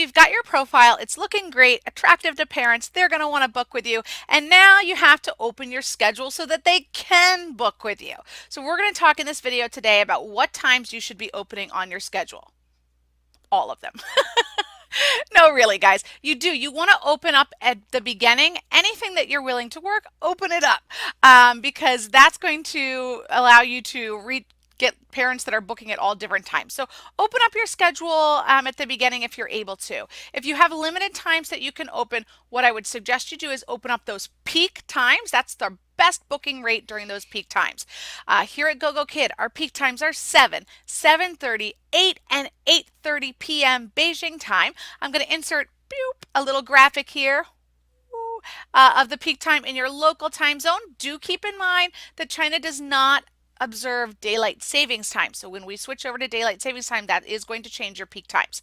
you've got your profile, it's looking great, attractive to parents, they're going to want to book with you. And now you have to open your schedule so that they can book with you. So we're going to talk in this video today about what times you should be opening on your schedule. All of them. No, really, guys, you do. You want to open up at the beginning. Anything that you're willing to work, open it up, because that's going to allow you to get parents that are booking at all different times. So open up your schedule at the beginning if you're able to. If you have limited times that you can open, what I would suggest you do is open up those peak times. That's the best booking rate during those peak times. Here at Gogokid, our peak times are 7, 7:30, 8, and 8:30 p.m. Beijing time. I'm going to insert a little graphic here of the peak time in your local time zone. Do keep in mind that China does not observe daylight savings time. So when we switch over to daylight savings time, that is going to change your peak times.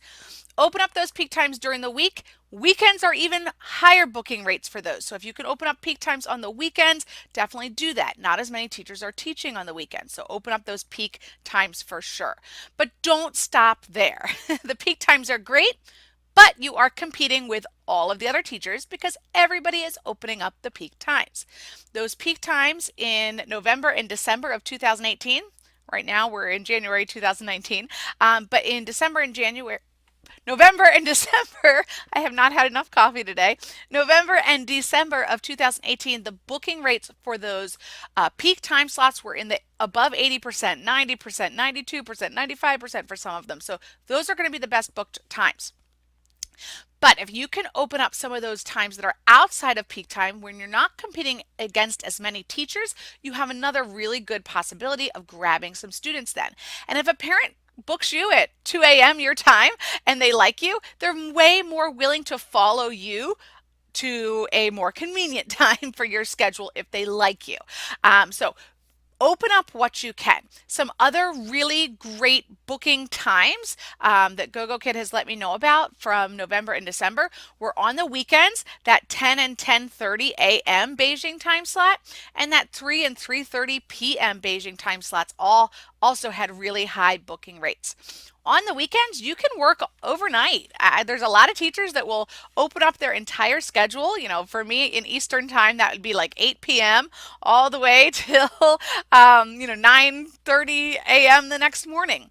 Open up those peak times during the week. Weekends are even higher booking rates for those. So if you can open up peak times on the weekends, definitely do that. Not as many teachers are teaching on the weekends. So open up those peak times for sure. But don't stop there. The peak times are great, but you are competing with all of the other teachers because everybody is opening up the peak times. Those peak times in November and December of 2018, right now we're in January 2019, but in November and December, I have not had enough coffee today. November and December of 2018, the booking rates for those peak time slots were in the above 80%, 90%, 92%, 95% for some of them. So those are going to be the best booked times. But if you can open up some of those times that are outside of peak time when you're not competing against as many teachers, you have another really good possibility of grabbing some students then. And if a parent books you at 2 a.m. your time and they like you, they're way more willing to follow you to a more convenient time for your schedule if they like you. So open up what you can. Some other really great booking times that Gogokid has let me know about from November and December were on the weekends, that 10 and 10:30 a.m. Beijing time slot, and that 3 and 3:30 p.m. Beijing time slots all also had really high booking rates. On the weekends, you can work overnight. There's a lot of teachers that will open up their entire schedule. You know, for me in Eastern time, that would be like 8 p.m. all the way till 9:30 a.m. the next morning.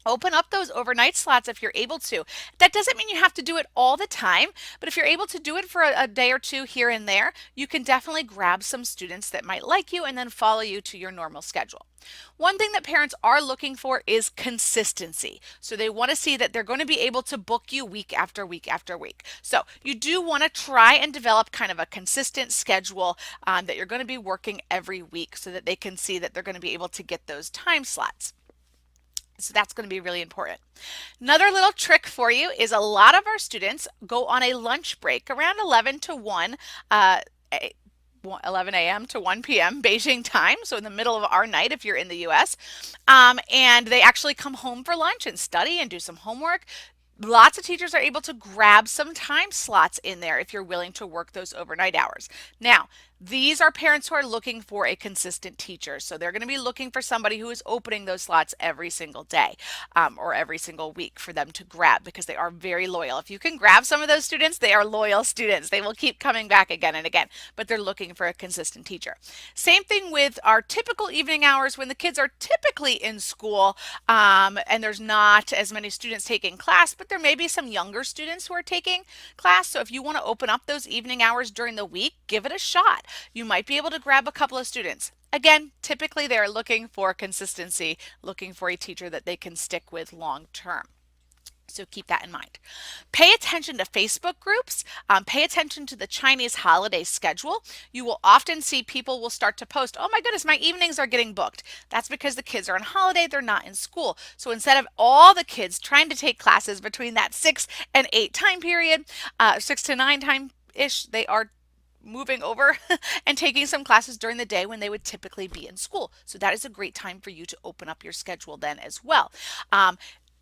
Open up those overnight slots if you're able to. That doesn't mean you have to do it all the time, but if you're able to do it for a day or two here and there, you can definitely grab some students that might like you and then follow you to your normal schedule. One thing that parents are looking for is consistency. So they want to see that they're going to be able to book you week after week after week. So you do want to try and develop kind of a consistent schedule that you're going to be working every week so that they can see that they're going to be able to get those time slots. So that's going to be really important. Another little trick for you is a lot of our students go on a lunch break around 11 to 1, 11 a.m. to 1 p.m. Beijing time, so in the middle of our night if you're in the US, and they actually come home for lunch and study and do some homework. Lots of teachers are able to grab some time slots in there if you're willing to work those overnight hours. Now, these are parents who are looking for a consistent teacher. So they're going to be looking for somebody who is opening those slots every single day or every single week for them to grab because they are very loyal. If you can grab some of those students, they are loyal students. They will keep coming back again and again, but they're looking for a consistent teacher. Same thing with our typical evening hours when the kids are typically in school and there's not as many students taking class, but there may be some younger students who are taking class. So if you want to open up those evening hours during the week, give it a shot. You might be able to grab a couple of students. Again, typically they're looking for consistency, looking for a teacher that they can stick with long term. So keep that in mind. Pay attention to Facebook groups. Pay attention to the Chinese holiday schedule. You will often see people will start to post, oh my goodness, my evenings are getting booked. That's because the kids are on holiday, they're not in school. So instead of all the kids trying to take classes between that 6 and 8 time period, 6 to 9 time-ish, they are moving over and taking some classes during the day when they would typically be in school. So that is a great time for you to open up your schedule then as well.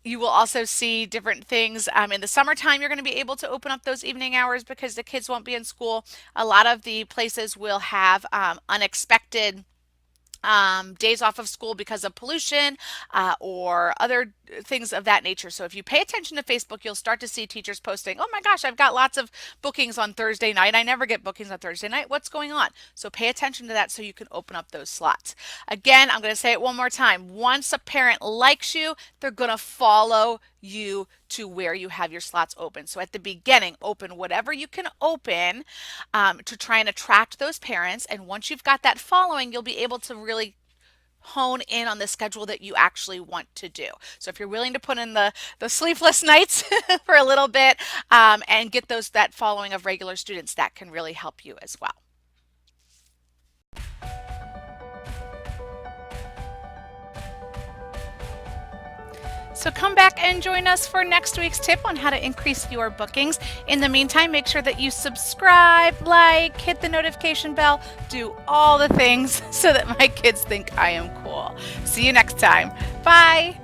You will also see different things in the summertime. You're going to be able to open up those evening hours because the kids won't be in school. A lot of the places will have unexpected days off of school because of pollution or other things of that nature. So if you pay attention to Facebook, you'll start to see teachers posting, oh my gosh, I've got lots of bookings on Thursday night. I never get bookings on Thursday night. What's going on? So pay attention to that so you can open up those slots. Again, I'm going to say it one more time. Once a parent likes you, they're going to follow you to where you have your slots open. So at the beginning, open whatever you can open to try and attract those parents. And once you've got that following, you'll be able to really hone in on the schedule that you actually want to do. So if you're willing to put in the sleepless nights for a little bit and get that following of regular students, that can really help you as well. So come back and join us for next week's tip on how to increase your bookings. In the meantime, make sure that you subscribe, like, hit the notification bell, do all the things so that my kids think I am cool. See you next time. Bye.